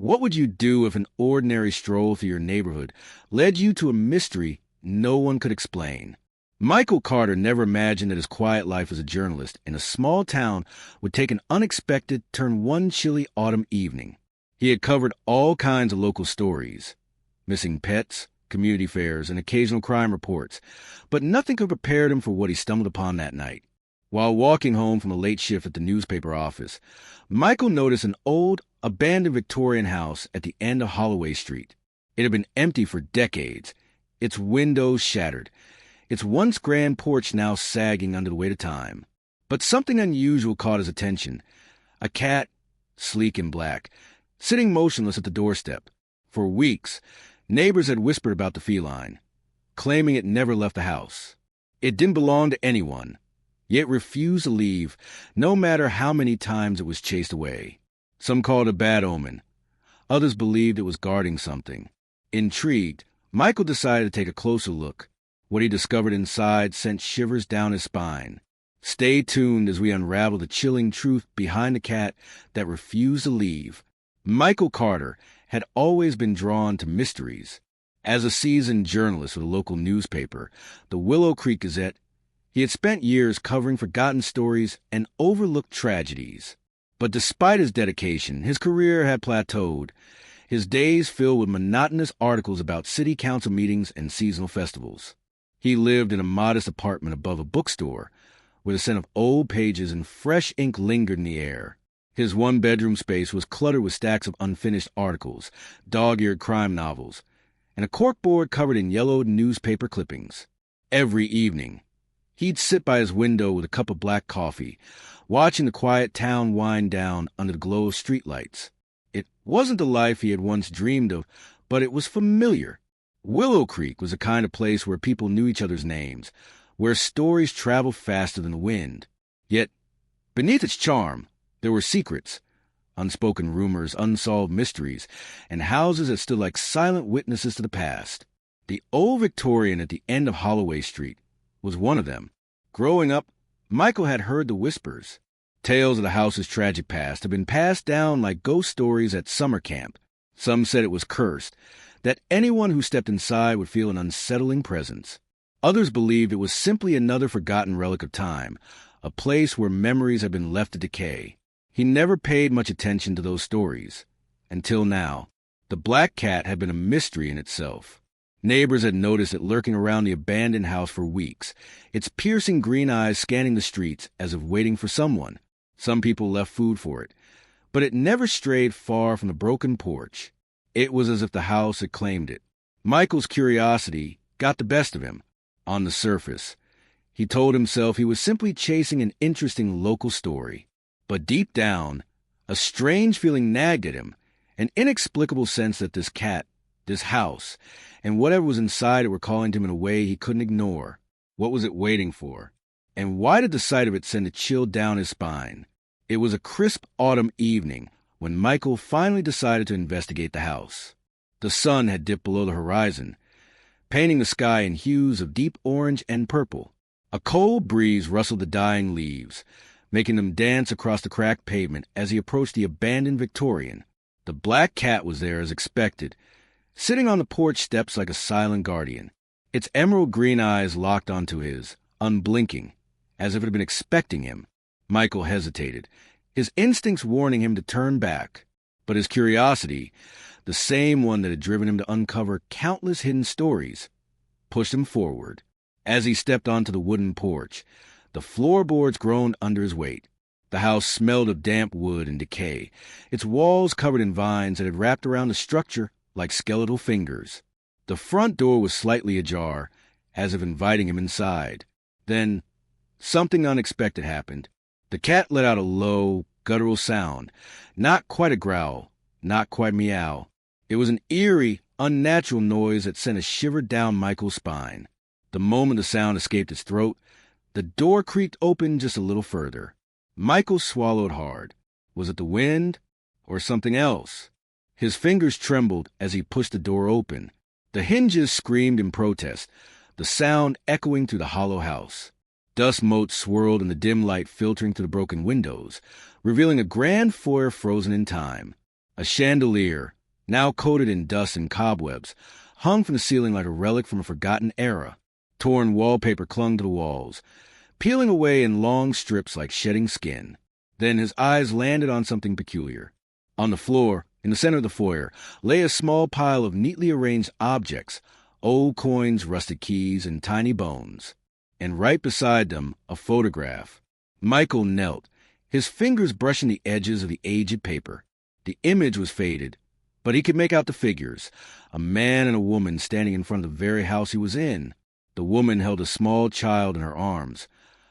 What would you do if an ordinary stroll through your neighborhood led you to a mystery no one could explain? Michael Carter never imagined that his quiet life as a journalist in a small town would take an unexpected turn one chilly autumn evening. He had covered all kinds of local stories, missing pets, community fairs, and occasional crime reports, but nothing could prepare him for what he stumbled upon that night. While walking home from a late shift at the newspaper office, Michael noticed an old, abandoned Victorian house at the end of Holloway Street. It had been empty for decades, its windows shattered, its once grand porch now sagging under the weight of time. But something unusual caught his attention. A cat, sleek and black, sitting motionless at the doorstep. For weeks, neighbors had whispered about the feline, claiming it never left the house. It didn't belong to anyone, yet refused to leave, no matter how many times it was chased away. Some called it a bad omen. Others believed it was guarding something. Intrigued, Michael decided to take a closer look. What he discovered inside sent shivers down his spine. Stay tuned as we unravel the chilling truth behind the cat that refused to leave. Michael Carter had always been drawn to mysteries. As a seasoned journalist with a local newspaper, the Willow Creek Gazette, he had spent years covering forgotten stories and overlooked tragedies. But despite his dedication, his career had plateaued, his days filled with monotonous articles about city council meetings and seasonal festivals. He lived in a modest apartment above a bookstore, where the scent of old pages and fresh ink lingered in the air. His one-bedroom space was cluttered with stacks of unfinished articles, dog-eared crime novels, and a corkboard covered in yellowed newspaper clippings. Every evening, he'd sit by his window with a cup of black coffee, watching the quiet town wind down under the glow of streetlights. It wasn't the life he had once dreamed of, but it was familiar. Willow Creek was the kind of place where people knew each other's names, where stories traveled faster than the wind. Yet, beneath its charm, there were secrets, unspoken rumors, unsolved mysteries, and houses that stood like silent witnesses to the past. The old Victorian at the end of Holloway Street was one of them. Growing up, Michael had heard the whispers. Tales of the house's tragic past had been passed down like ghost stories at summer camp. Some said it was cursed, that anyone who stepped inside would feel an unsettling presence. Others believed it was simply another forgotten relic of time, a place where memories had been left to decay. He never paid much attention to those stories. Until now, the black cat had been a mystery in itself. Neighbors had noticed it lurking around the abandoned house for weeks, its piercing green eyes scanning the streets as if waiting for someone. Some people left food for it, but it never strayed far from the broken porch. It was as if the house had claimed it. Michael's curiosity got the best of him. On the surface, he told himself he was simply chasing an interesting local story. But deep down, a strange feeling nagged at him, an inexplicable sense that this cat, this house, and whatever was inside it were calling to him in a way he couldn't ignore. What was it waiting for? And why did the sight of it send a chill down his spine? It was a crisp autumn evening when Michael finally decided to investigate the house. The sun had dipped below the horizon, painting the sky in hues of deep orange and purple. A cold breeze rustled the dying leaves, making them dance across the cracked pavement as he approached the abandoned Victorian. The black cat was there as expected, sitting on the porch steps like a silent guardian, its emerald green eyes locked onto his, unblinking, as if it had been expecting him. Michael hesitated, his instincts warning him to turn back, but his curiosity, the same one that had driven him to uncover countless hidden stories, pushed him forward. As he stepped onto the wooden porch, the floorboards groaned under his weight. The house smelled of damp wood and decay, its walls covered in vines that had wrapped around the structure like skeletal fingers. The front door was slightly ajar, as if inviting him inside. Then, something unexpected happened. The cat let out a low, guttural sound, not quite a growl, not quite meow. It was an eerie, unnatural noise that sent a shiver down Michael's spine. The moment the sound escaped his throat, the door creaked open just a little further. Michael swallowed hard. Was it the wind or something else? His fingers trembled as he pushed the door open. The hinges screamed in protest, the sound echoing through the hollow house. Dust motes swirled in the dim light filtering through the broken windows, revealing a grand foyer frozen in time. A chandelier, now coated in dust and cobwebs, hung from the ceiling like a relic from a forgotten era. Torn wallpaper clung to the walls, peeling away in long strips like shedding skin. Then his eyes landed on something peculiar. On the floor, in the center of the foyer, lay a small pile of neatly arranged objects, old coins, rusted keys, and tiny bones. And right beside them, a photograph. Michael knelt, his fingers brushing the edges of the aged paper. The image was faded, but he could make out the figures, a man and a woman standing in front of the very house he was in. The woman held a small child in her arms,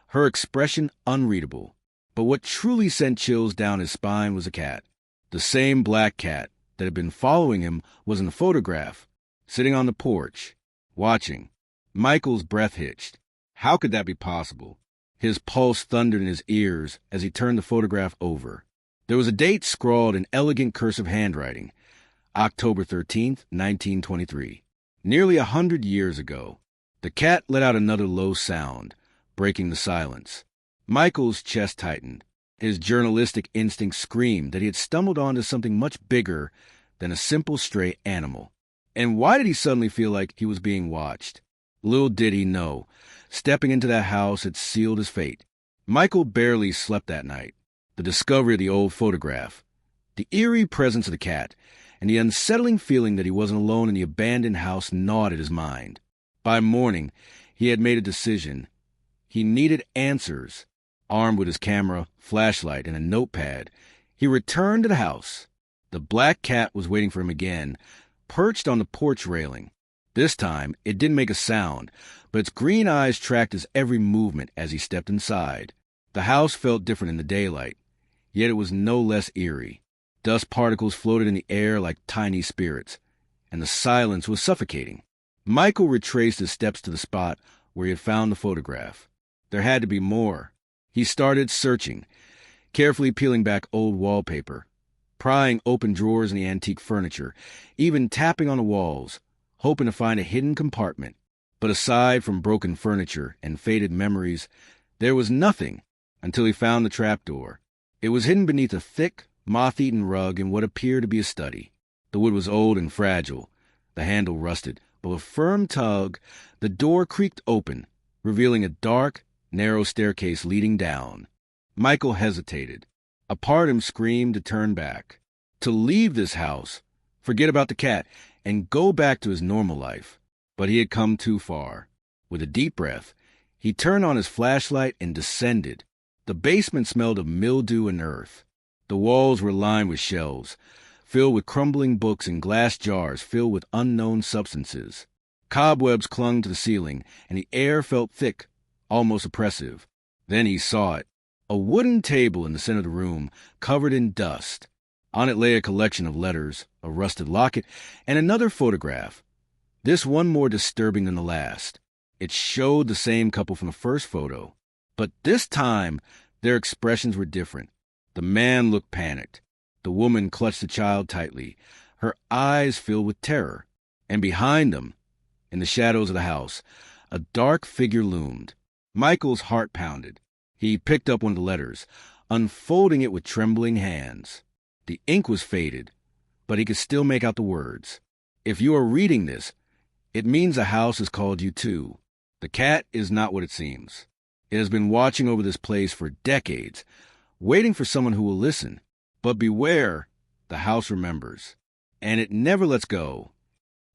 her expression unreadable. But what truly sent chills down his spine was a cat. The same black cat that had been following him was in the photograph, sitting on the porch, watching. Michael's breath hitched. How could that be possible? His pulse thundered in his ears as he turned the photograph over. There was a date scrawled in elegant cursive handwriting, October 13th, 1923. Nearly 100 years ago. The cat let out another low sound, breaking the silence. Michael's chest tightened. His journalistic instinct screamed that he had stumbled onto something much bigger than a simple stray animal. And why did he suddenly feel like he was being watched? Little did he know, stepping into that house had sealed his fate. Michael barely slept that night. The discovery of the old photograph, the eerie presence of the cat, and the unsettling feeling that he wasn't alone in the abandoned house gnawed at his mind. By morning, he had made a decision. He needed answers. Armed with his camera, flashlight, and a notepad, he returned to the house. The black cat was waiting for him again, perched on the porch railing. This time, it didn't make a sound, but its green eyes tracked his every movement as he stepped inside. The house felt different in the daylight, yet it was no less eerie. Dust particles floated in the air like tiny spirits, and the silence was suffocating. Michael retraced his steps to the spot where he had found the photograph. There had to be more. He started searching, carefully peeling back old wallpaper, prying open drawers in the antique furniture, even tapping on the walls, hoping to find a hidden compartment. But aside from broken furniture and faded memories, there was nothing until he found the trapdoor. It was hidden beneath a thick, moth-eaten rug in what appeared to be a study. The wood was old and fragile, the handle rusted, but with a firm tug, the door creaked open, revealing a dark, narrow staircase leading down. Michael hesitated. A part of him screamed to turn back, to leave this house, forget about the cat, and go back to his normal life. But he had come too far. With a deep breath, he turned on his flashlight and descended. The basement smelled of mildew and earth. The walls were lined with shelves, filled with crumbling books and glass jars filled with unknown substances. Cobwebs clung to the ceiling, and the air felt thick, almost oppressive. Then he saw it. A wooden table in the center of the room, covered in dust. On it lay a collection of letters, a rusted locket, and another photograph. This one more disturbing than the last. It showed the same couple from the first photo. But this time, their expressions were different. The man looked panicked. The woman clutched the child tightly, her eyes filled with terror. And behind them, in the shadows of the house, a dark figure loomed. Michael's heart pounded. He picked up one of the letters, unfolding it with trembling hands. The ink was faded, but he could still make out the words. If you are reading this, it means the house has called you too. The cat is not what it seems. It has been watching over this place for decades, waiting for someone who will listen. But beware, the house remembers, and it never lets go.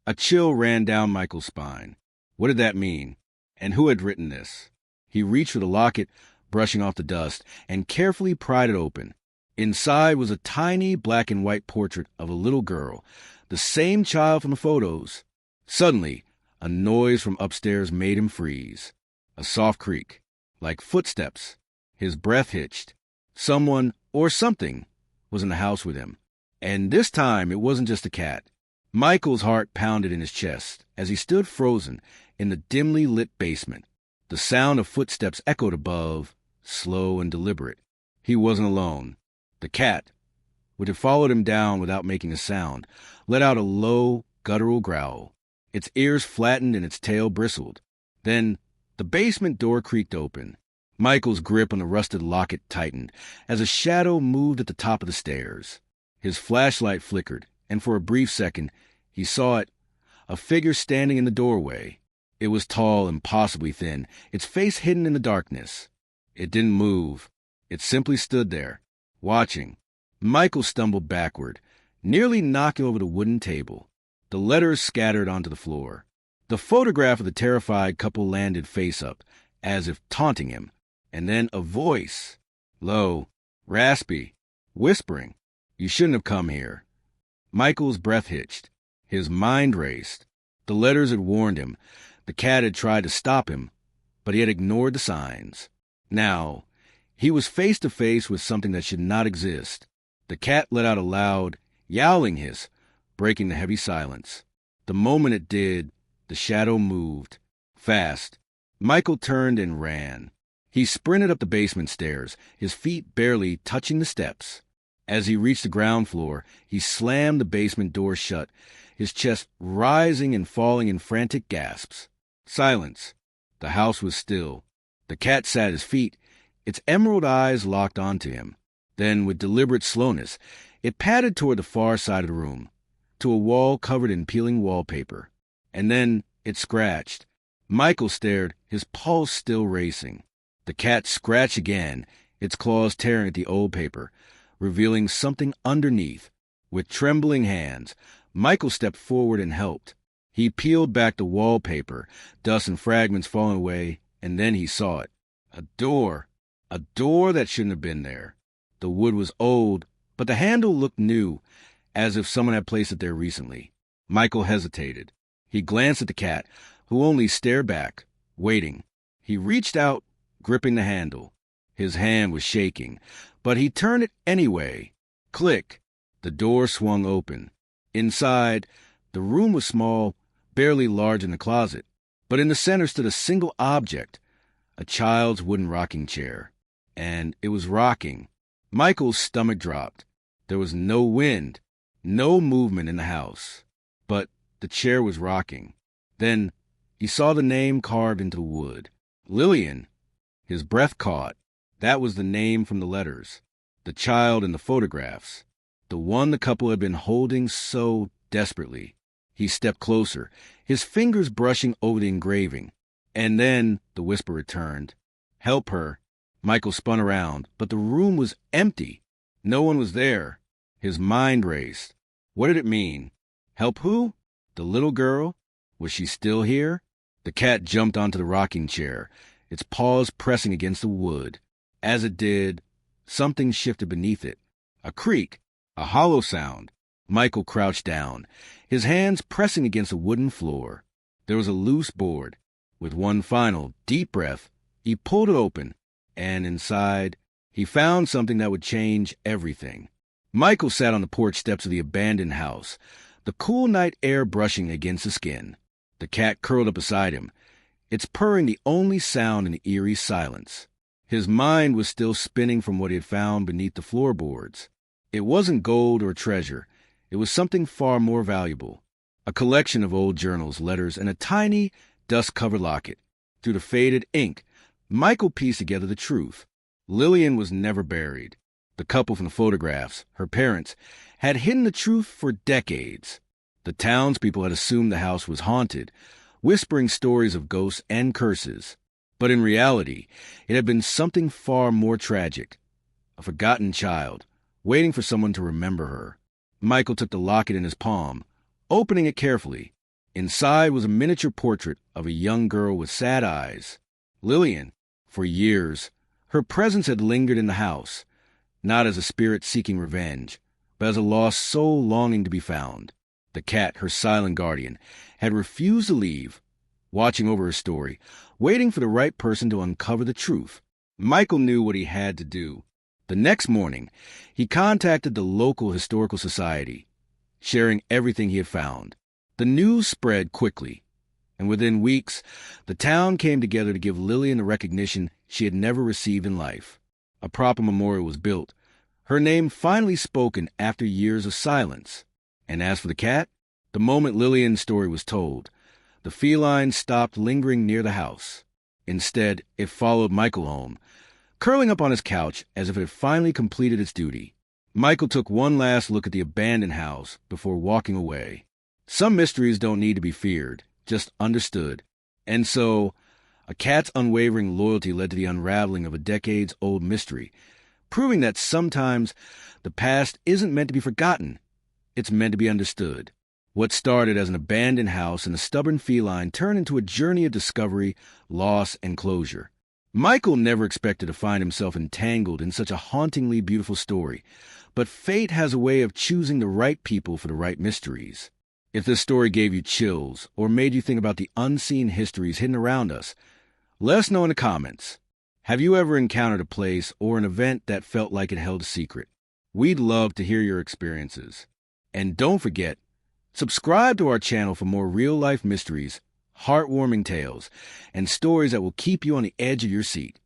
A chill ran down Michael's spine. What did that mean? And who had written this? He reached for the locket, brushing off the dust, and carefully pried it open. Inside was a tiny black and white portrait of a little girl, the same child from the photos. Suddenly, a noise from upstairs made him freeze. A soft creak, like footsteps. His breath hitched. Someone, or something, was in the house with him. And this time it wasn't just a cat. Michael's heart pounded in his chest as he stood frozen in the dimly lit basement. The sound of footsteps echoed above, slow and deliberate. He wasn't alone. The cat, which had followed him down without making a sound, let out a low, guttural growl. Its ears flattened and its tail bristled. Then the basement door creaked open. Michael's grip on the rusted locket tightened as a shadow moved at the top of the stairs. His flashlight flickered, and for a brief second, he saw it, a figure standing in the doorway. It was tall, impossibly thin, its face hidden in the darkness. It didn't move. It simply stood there, watching. Michael stumbled backward, nearly knocking over the wooden table. The letters scattered onto the floor. The photograph of the terrified couple landed face up, as if taunting him. And then a voice, low, raspy, whispering, "You shouldn't have come here." Michael's breath hitched. His mind raced. The letters had warned him. The cat had tried to stop him, but he had ignored the signs. Now, he was face to face with something that should not exist. The cat let out a loud, yowling hiss, breaking the heavy silence. The moment it did, the shadow moved. Fast. Michael turned and ran. He sprinted up the basement stairs, his feet barely touching the steps. As he reached the ground floor, he slammed the basement door shut, his chest rising and falling in frantic gasps. Silence. The house was still. The cat sat at his feet, its emerald eyes locked onto him. Then, with deliberate slowness, it padded toward the far side of the room, to a wall covered in peeling wallpaper. And then it scratched. Michael stared, his pulse still racing. The cat scratched again, its claws tearing at the old paper, revealing something underneath. With trembling hands, Michael stepped forward and helped. He peeled back the wallpaper, dust and fragments falling away, and then he saw it. A door that shouldn't have been there. The wood was old, but the handle looked new, as if someone had placed it there recently. Michael hesitated. He glanced at the cat, who only stared back, waiting. He reached out, gripping the handle. His hand was shaking, but he turned it anyway. Click. The door swung open. Inside, the room was small, barely larger than the closet, but in the center stood a single object, a child's wooden rocking chair. And it was rocking. Michael's stomach dropped. There was no wind, no movement in the house, but the chair was rocking. Then he saw the name carved into the wood. Lillian. His breath caught. That was the name from the letters. The child in the photographs. The one the couple had been holding so desperately. He stepped closer, his fingers brushing over the engraving. And then the whisper returned. "Help her." Michael spun around, but the room was empty. No one was there. His mind raced. What did it mean? Help who? The little girl? Was she still here? The cat jumped onto the rocking chair, its paws pressing against the wood. As it did, something shifted beneath it. A creak, a hollow sound. Michael crouched down, his hands pressing against the wooden floor. There was a loose board. With one final, deep breath, he pulled it open, and inside, he found something that would change everything. Michael sat on the porch steps of the abandoned house, the cool night air brushing against the skin. The cat curled up beside him, its purring the only sound in the eerie silence. His mind was still spinning from what he had found beneath the floorboards. It wasn't gold or treasure. It was something far more valuable. A collection of old journals, letters, and a tiny, dust-covered locket. Through the faded ink, Michael pieced together the truth. Lillian was never buried. The couple from the photographs, her parents, had hidden the truth for decades. The townspeople had assumed the house was haunted, whispering stories of ghosts and curses. But in reality, it had been something far more tragic. A forgotten child, waiting for someone to remember her. Michael took the locket in his palm, opening it carefully. Inside was a miniature portrait of a young girl with sad eyes. Lillian. For years, her presence had lingered in the house, not as a spirit seeking revenge, but as a lost soul longing to be found. The cat, her silent guardian, had refused to leave, watching over her story, waiting for the right person to uncover the truth. Michael knew what he had to do. The next morning, he contacted the local historical society, sharing everything he had found. The news spread quickly, and within weeks, the town came together to give Lillian the recognition she had never received in life. A proper memorial was built, her name finally spoken after years of silence. And as for the cat, the moment Lillian's story was told, the feline stopped lingering near the house. Instead, it followed Michael home, curling up on his couch as if it had finally completed its duty. Michael took one last look at the abandoned house before walking away. Some mysteries don't need to be feared, just understood. And so, a cat's unwavering loyalty led to the unraveling of a decades-old mystery, proving that sometimes the past isn't meant to be forgotten. It's meant to be understood. What started as an abandoned house and a stubborn feline turned into a journey of discovery, loss, and closure. Michael never expected to find himself entangled in such a hauntingly beautiful story, but fate has a way of choosing the right people for the right mysteries. If this story gave you chills or made you think about the unseen histories hidden around us, let us know in the comments. Have you ever encountered a place or an event that felt like it held a secret? We'd love to hear your experiences. And don't forget, subscribe to our channel for more real-life mysteries, heartwarming tales, and stories that will keep you on the edge of your seat.